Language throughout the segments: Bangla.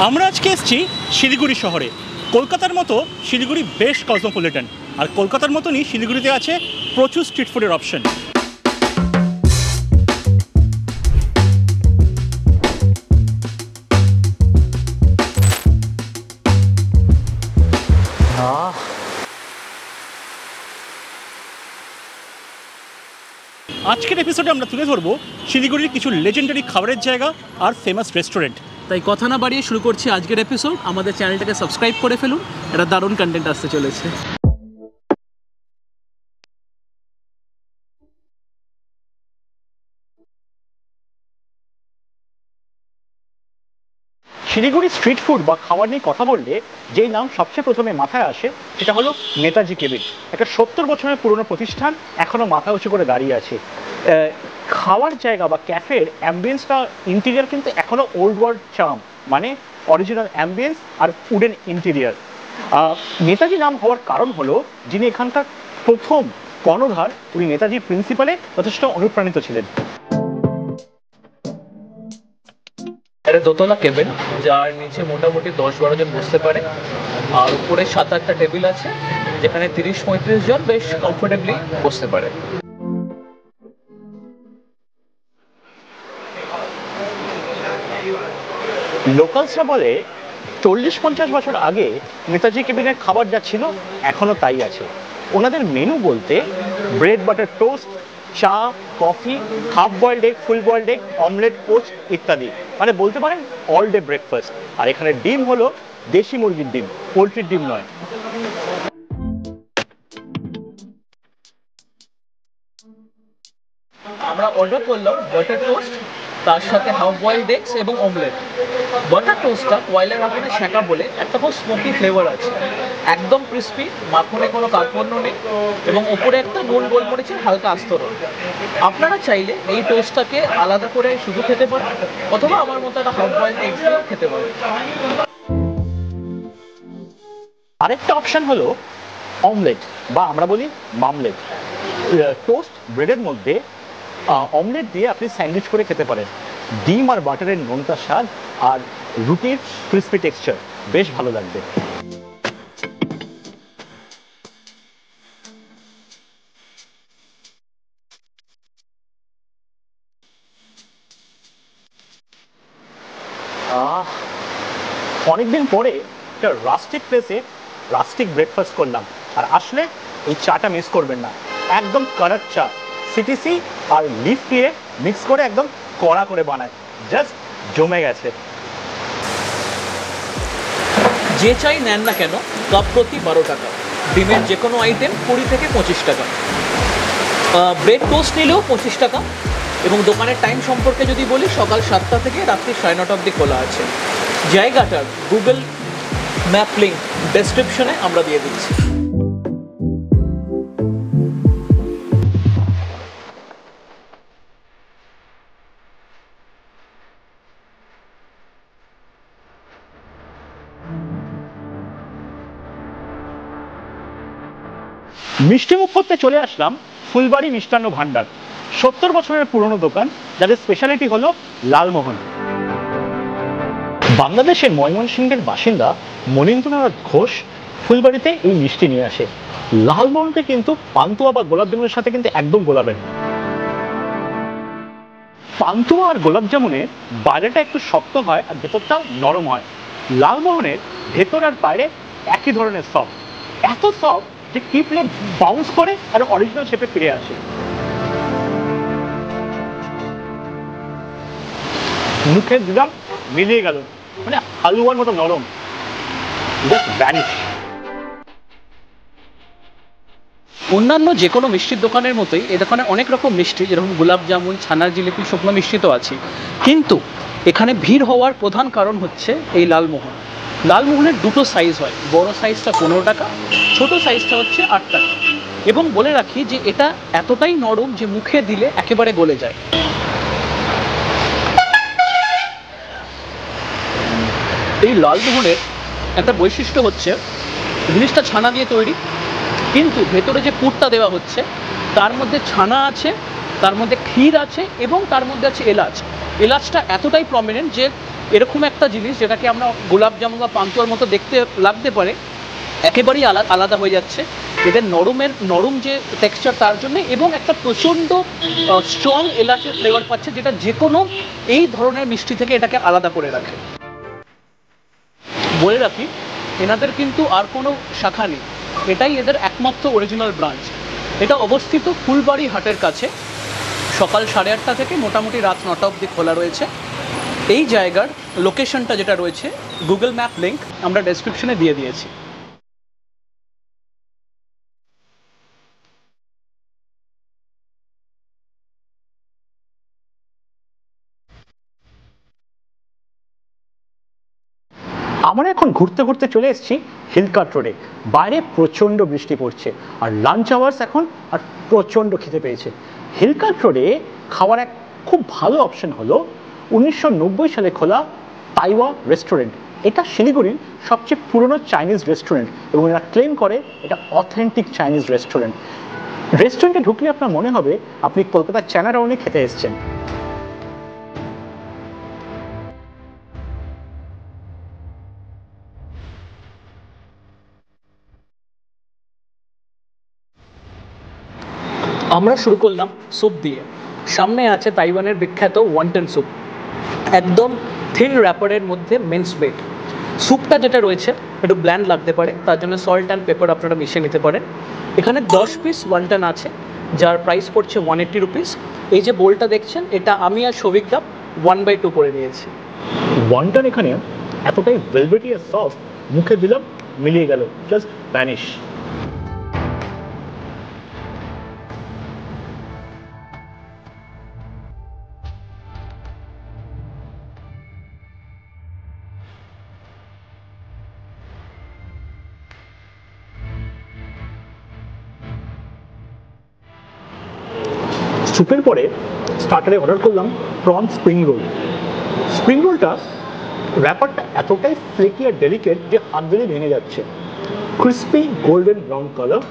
আমরা আজকে এসেছি শিলিগুড়ি শহরে। কলকাতার মতো শিলিগুড়ি বেশ কসমোপলিটন, আর কলকাতার মতনই শিলিগুড়িতে আছে প্রচুর স্ট্রিট ফুডের অপশন। আজকের এপিসোডে আমরা তুলে ধরবো শিলিগুড়ির কিছু লেজেন্ডারি খাবারের জায়গা আর ফেমাস রেস্টুরেন্ট। তাই কথা না বাড়িয়ে শুরু করছি আজকের এপিসোড। আমাদের চ্যানেলটাকে সাবস্ক্রাইব করে ফেলুন, এটা দারুণ কন্টেন্ট আসতে চলেছে। শিলিগুড়ি স্ট্রিট ফুড বা খাবার নিয়ে কথা বললে যেই নাম সবচেয়ে প্রথমে মাথায় আসে সেটা হলো নেতাজি কেবিন। একটা 70 বছরের পুরনো প্রতিষ্ঠান, এখনও মাথা উঁচু করে দাঁড়িয়ে আছে। খাওয়ার জায়গা বা ক্যাফের অ্যাম্বিয়েন্সটা, ইন্টেরিয়ার কিন্তু এখনও ওল্ড ওয়ার্ল্ড চার্ম, মানে অরিজিনাল অ্যাম্বিয়েন্স আর উডেন ইন্টেরিয়ার। নেতাজি নাম হওয়ার কারণ হলো যিনি এখানকার প্রথম কর্ণধার, উনি নেতাজি প্রিন্সিপালে যথেষ্ট অনুপ্রাণিত ছিলেন। এটা দোতলা কেবিন, যার নিচে মোটামুটি 10-12 জন বসতে পারে, আর উপরে 7-8টা টেবিল আছে যেখানে 30-35 জন বেশ কমফোর্টেবলি বসতে পারে। লোকালসরা বলে 40-50 বছর আগে নেতাজি কেবিনের খাবার যা ছিল এখনও তাই আছে। ওনাদের মেনু বলতে ব্রেড বাটার টোস্ট, চা, কফি, হাফ বয়েলড এগ, ফুল বয়েলড এগ, অমলেট, পোস্ট ইত্যাদি, মানে বলতে পারেন অল ডে ব্রেকফাস্ট। আর এখানে ডিম হলো দেশি মুরগির ডিম, পোলট্রির ডিম নয়। আমরা অর্ডার করলাম বাটার টোস্ট, তার সাথে হাফ বয়েলড এগস এবং অমলেট। বাটার টোস্টটা কয়লার আগুনে সেঁকা বলে একটা খুব স্মোকি ফ্লেভার আছে, একদম ক্রিস্পি, মাখনে কোনো কার্পণ্য নেই, এবং ওপরে একটা নুন গোলমরিচের হালকা আস্তরণ। আপনারা চাইলে এই টোস্টটাকে আলাদা করে শুধু খেতে পারেন, অথবা আমার মতো একটা হাফ বয়েলড এগস দিয়েও খেতে পারেন। আরেকটা অপশন হলো অমলেট, বা আমরা বলি মামলেট। টোস্ট ব্রেডের মধ্যে অমলেট দিয়ে আপনি স্যান্ডউইচ করে খেতে পারেন। ডিম আর বাটারের নোনতা স্বাদ আর রুটির ক্রিস্পি টেক্সচার বেশ ভালো লাগবে। অনেকদিন পরে একটা রাস্টিক প্লেসে রাস্টিক ব্রেকফাস্ট করলাম, আর আসলে এই চাটা মিস করবেন না। একদম কারেক্ট চা, সিটিসি আর লিফ দিয়ে মিক্স করে একদম কড়া করে বানায়, জাস্ট জমে গেছে। যে চাই নেন না কেন, কাপ প্রতি 12 টাকা। ডিমের যে কোনো আইটেম 20 থেকে 25 টাকা। ব্রেড টোস্ট নিলেও 25 টাকা। এবং দোকানের টাইম সম্পর্কে যদি বলি, সকাল 7টা থেকে রাত্রি 9:30 অবধি খোলা আছে। জায়গাটার গুগল ম্যাপ লিঙ্ক ডেসক্রিপশনে আমরা দিয়ে দিচ্ছি। মিষ্টিমুখ করতে চলে আসলাম ফুলবাড়ি মিষ্টান্ন ভাণ্ডার। 70 বছরের পুরনো দোকান, যাদের স্পেশালিটি হলো লালমোহন। বাংলাদেশের ময়মনসিংহের বাসিন্দা মনীন্দ্রনাথ ঘোষ ফুলবাড়িতে এই মিষ্টি নিয়ে আসে। লালমোহনকে কিন্তু পান্তুয়া বা গোলাপ জামুনের সাথে কিন্তু একদম গোলাবেন। পান্তুয়া আর গোলাপ জামুনের বাইরেটা একটু শক্ত হয় আর ভেতরটা নরম হয়। লালমোহনের ভেতর আর বাইরে একই ধরনের সফট, এত সফট যে কি প্লেট বাউন্স করে আর অরিজিনাল শেপে ফিরে আসে। মুখে দিলাম, মিলিয়ে গেল, মানে হালুয়ার মতো নরম, জাস্ট ভ্যানিশ। অন্যান্য যে কোনো মিষ্টির দোকানের মতোই এই দোকানে অনেক রকম মিষ্টি, যেরকম গোলাপ জামুন, ছানার জিলিপি, শুকনো মিষ্টি তো আছে, কিন্তু এখানে ভিড় হওয়ার প্রধান কারণ হচ্ছে এই লালমোহন। লালমোহনের দুটো সাইজ হয়, বড় সাইজটা 15 টাকা, ছোট সাইজটা হচ্ছে 8 টাকা। এবং বলে রাখি যে এটা এতটাই নরম যে মুখে দিলে একেবারে গলে যায়। এই লালমোহনের একটা বৈশিষ্ট্য হচ্ছে জিনিসটা ছানা দিয়ে তৈরি, কিন্তু ভেতরে যে পুরটা দেওয়া হচ্ছে তার মধ্যে ছানা আছে, তার মধ্যে ক্ষীর আছে, এবং তার মধ্যে আছে এলাচ। এলাচটা এতটাই প্রমিনেন্ট যে এরকম একটা জিনিস যেটাকে আমরা গোলাপ জামুন বা পান্তুয়ার মতো দেখতে লাগতে পারে, একেবারেই আলাদা হয়ে যাচ্ছে এদের নরম যে টেক্সচার তার জন্য, এবং একটা প্রচণ্ড স্ট্রং এলাচের ফ্লেভার পাচ্ছে, যেটা যে কোনো এই ধরনের মিষ্টি থেকে এটাকে আলাদা করে রাখে। বলে রাখি এনাদের কিন্তু আর কোনো শাখা নেই, এটাই এদের একমাত্র অরিজিনাল ব্রাঞ্চ। এটা অবস্থিত ফুলবাড়ি হাটের কাছে। সকাল 8:30 থেকে মোটামুটি রাত 9টা অবধি খোলা রয়েছে। এই জায়গার লোকেশনটা যেটা রয়েছে, গুগল ম্যাপ লিঙ্ক আমরা ডেসক্রিপশনে দিয়ে দিয়েছি। আমরা এখন ঘুরতে ঘুরতে চলে এসেছি হিলকার্ট রোডে। বাইরে প্রচণ্ড বৃষ্টি পড়ছে আর লাঞ্চ আওয়ার্স এখন, আর প্রচণ্ড খেতে পেয়েছে। হিলকার্ট রোডে খাওয়ার এক খুব ভালো অপশন হলো 1990 সালে খোলা তাইওয়া রেস্টুরেন্ট। এটা শিলিগুড়ির সবচেয়ে পুরনো চাইনিজ রেস্টুরেন্ট এবং এরা ক্লেম করে এটা অথেন্টিক চাইনিজ রেস্টুরেন্ট। রেস্টুরেন্টে ঢুকলে আপনার মনে হবে আপনি কলকাতার চায়না টাউনে খেতে এসেছেন। আমরা শুরু করলাম স্যুপ দিয়ে। সামনে আছে তাইওয়ানের বিখ্যাত ওয়ান্টন স্যুপ, একদম থিন র্যাপারের মধ্যে মিন্স বেট। স্যুপটা যেটা রয়েছে একটু ব্ল্যান্ড লাগতে পারে, তার জন্য সল্ট অ্যান্ড পেপার আপনারা মিশিয়ে নিতে পারেন। এখানে 10 পিস ওয়ান্টন আছে, যার প্রাইস পড়ছে 180 রুপিস। এই যে বোলটা দেখছেন, এটা আমি আর সৌভিকদা 1/2 করে নিয়েছি। ওয়ান্টন এখানে এতটাই ভেলভেটি আর সফট, মুখে দিলাম মিলিয়ে গেল, জাস্ট ভ্যানিশ। স্যুপের পরে স্টার্টারে অর্ডার করলাম প্রন স্প্রিং রোল। স্প্রিং রোলটা র্যাপারটা এতটাই ফ্লেকি আর ডেলিকেট যে হাত দিলে ভেঙে যাচ্ছে। ক্রিস্পি গোল্ডেন ব্রাউন কালার,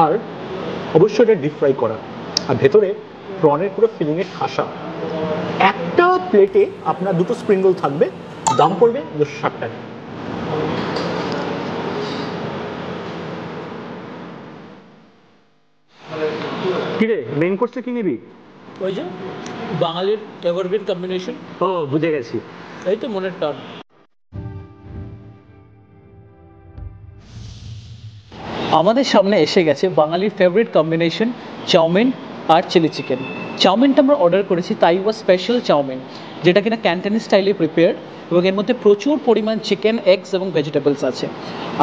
আর অবশ্যই এটা ডিপ ফ্রাই করা, আর ভেতরে প্রনের পুরো ফিলিংয়ে ঠাসা। একটা প্লেটে আপনার 2টো স্প্রিং রোল থাকবে, দাম পড়বে 260 টাকা। কিরে মেইন কোর্সে কি নিবি? ওই যে বাঙালির এভারগ্রিন কম্বিনেশন। ও বুঝে গেছি। এই তো মনের টান। আমাদের সামনে এসে গেছে বাঙালির ফেভারিট কম্বিনেশন, চাউমিন আর চিলি চিকেন। চাউমিনটা আমরা অর্ডার করেছি তাইওয়া স্পেশাল চাউমিন, যেটা কিনা ক্যান্টনিজ স্টাইলে প্রিপেয়ার্ড, এবং এর মধ্যে প্রচুর পরিমাণ চিকেন, এগস এবং ভেজিটেবলস আছে।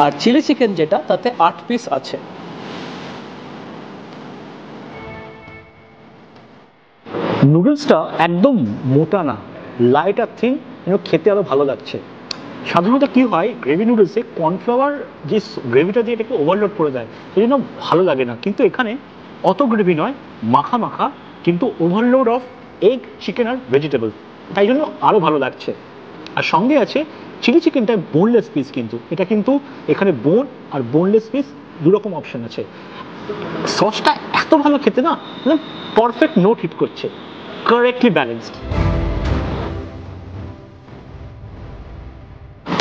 আর চিলি চিকেন যেটা, তাতে 8 পিস আছে। নুডলসটা একদম মোটা না, লাইট আর থিন, খেতে আরও ভালো লাগছে। সাধারণত কী হয়, গ্রেভি নুডলসে কর্নফ্লাওয়ার যে গ্রেভিটা দিয়ে এটাকে ওভারলোড করে দেয়, সেই জন্য ভালো লাগে না। কিন্তু এখানে অত গ্রেভি নয়, মাখা মাখা, কিন্তু ওভারলোড অফ এগ, চিকেন আর ভেজিটেবল, তাই জন্য আরও ভালো লাগছে। আর সঙ্গে আছে চিলি চিকেনটা বোনলেস পিস, কিন্তু এটা কিন্তু এখানে বোন আর বোনলেস পিস দুরকম অপশান আছে। সসটা এত ভালো খেতে না, পারফেক্ট নোট হিট করছে, কারেক্টলি ব্যালেন্সড।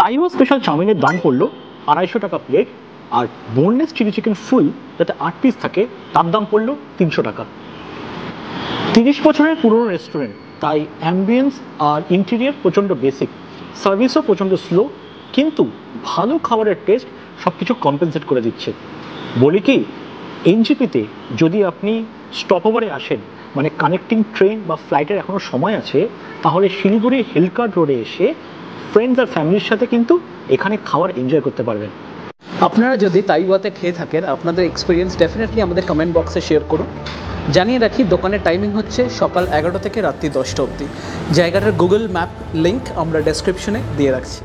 তাইওয়া স্পেশাল চাউমিনের দাম পড়লো 250 টাকা প্লেট, আর বোনলেস চিলি চিকেন ফুল যাতে 8 পিস থাকে তার দাম পড়লো 300 টাকা। 30 বছরের পুরনো রেস্টুরেন্ট, তাই অ্যাম্বিয়েন্স আর ইন্টেরিয়ার প্রচণ্ড বেসিক, সার্ভিসও প্রচণ্ড স্লো, কিন্তু ভালো খাবারের টেস্ট সব কিছু কম্পেনসেট করে দিচ্ছে। বলি কি, এনজিপিতে যদি আপনি স্টপওভারে আসেন, মানে কানেক্টিং ট্রেন বা ফ্লাইটের এখনও সময় আছে, তাহলে শিলিগুড়ি হিলকার্ট রোডে এসে ফ্রেন্ডস আর ফ্যামিলির সাথে কিন্তু এখানে খাবার এনজয় করতে পারবেন। আপনারা যদি তাইওয়াতে খেয়ে থাকেন, আপনাদের এক্সপিরিয়েন্স ডেফিনেটলি আমাদের কমেন্ট বক্সে শেয়ার করুন। জানিয়ে রাখি, দোকানের টাইমিং হচ্ছে সকাল 11টা থেকে রাত্রি 10টা অবধি। জায়গাটার গুগল ম্যাপ লিঙ্ক আমরা ডেসক্রিপশনে দিয়ে রাখছি।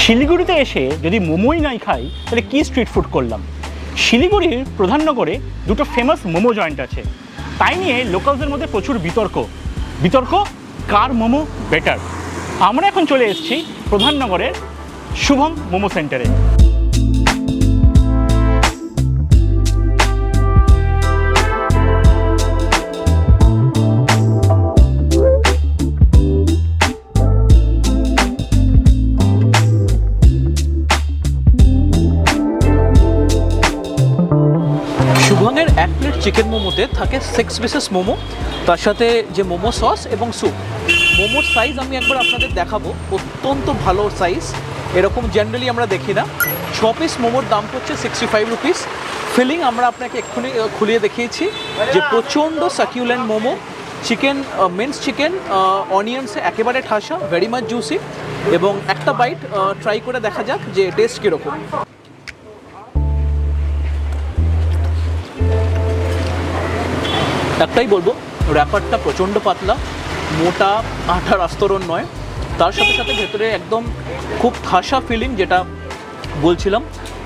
শিলিগুড়িতে এসে যদি মোমোই নাই খাই, তাহলে কি স্ট্রিট ফুড করলাম। শিলিগুড়ির প্রধাননগরে 2টো ফেমাস মোমো জয়েন্ট আছে, তাই নিয়ে লোকালসদের মধ্যে প্রচুর বিতর্ক। কার মোমো বেটার। আমরা এখন চলে এসেছি প্রধাননগরের শুভম মোমো সেন্টারে। শুভমের এক প্লেট চিকেন মোমোতে থাকে 6 পিসেস মোমো, তার সাথে যে মোমো সস এবং স্যুপ। মোমোর সাইজ আমি একবার আপনাদের দেখাবো, অত্যন্ত ভালো সাইজ, এরকম জেনারেলি আমরা দেখি না। 6 পিস মোমোর দাম হচ্ছে 65 রুপিস। ফিলিং আমরা আপনাকে এক্ষুনি খুলিয়ে দেখিয়েছি যে প্রচণ্ড সাকিউলেন্ট মোমো। চিকেন মিন্স চিকেন অনিয়ন্সে একেবারে ঠাসা, ভেরি মাচ জুসি। এবং একটা বাইট ট্রাই করে দেখা যাক যে টেস্ট কীরকম। একটাই বলবো, র্যাপারটা প্রচণ্ড পাতলা, মোটা আঠার আস্তরণ নয়, তার সাথে সাথে ভেতরে একদম খুব ঠাসা ফিলিং, যেটা বলছিলাম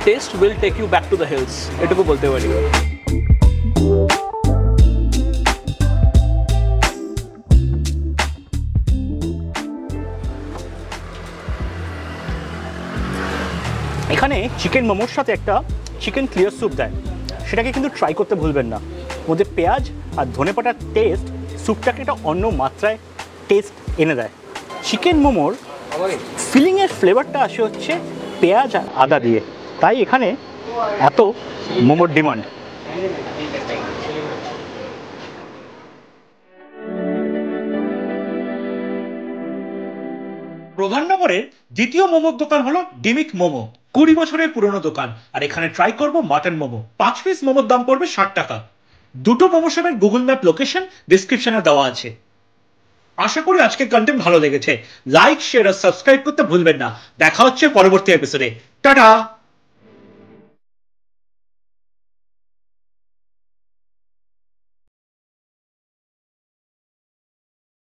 taste will take you back to the hills, এটুকু বলতে পারি। এখানে চিকেন মোমোর সাথে একটা চিকেন ক্লিয়ার স্যুপ দেয়, সেটাকে কিন্তু ট্রাই করতে ভুলবেন না। ওদের পেঁয়াজ আর ধনেপাতার টেস্ট স্যুপটাকে একটা অন্য মাত্রায় টেস্ট এনে দেয়। চিকেন মোমোর ফিলিংয়ের ফ্লেভারটা আসে হচ্ছে পেঁয়াজ আর আদা দিয়ে, তাই এখানে এত মোমোর ডিমান্ড। প্রধাননগরের দ্বিতীয় মোমোর দোকান হলো ডিমিক মোমো। 20 বছরের পুরনো দোকান, আর এখানে ট্রাই করবো মাটন মোমো। 5 পিস মোমোর দাম পড়বে 60 টাকা। দুটো মোমো শপের গুগল ম্যাপ লোকেশন ডিসক্রিপশনে দেওয়া আছে। আশা করি আজকের কন্টেন্ট ভালো লেগেছে। লাইক, শেয়ার আর সাবস্ক্রাইব করতে ভুলবেন না। দেখা হচ্ছে পরবর্তী এপিসোডে। টাটা।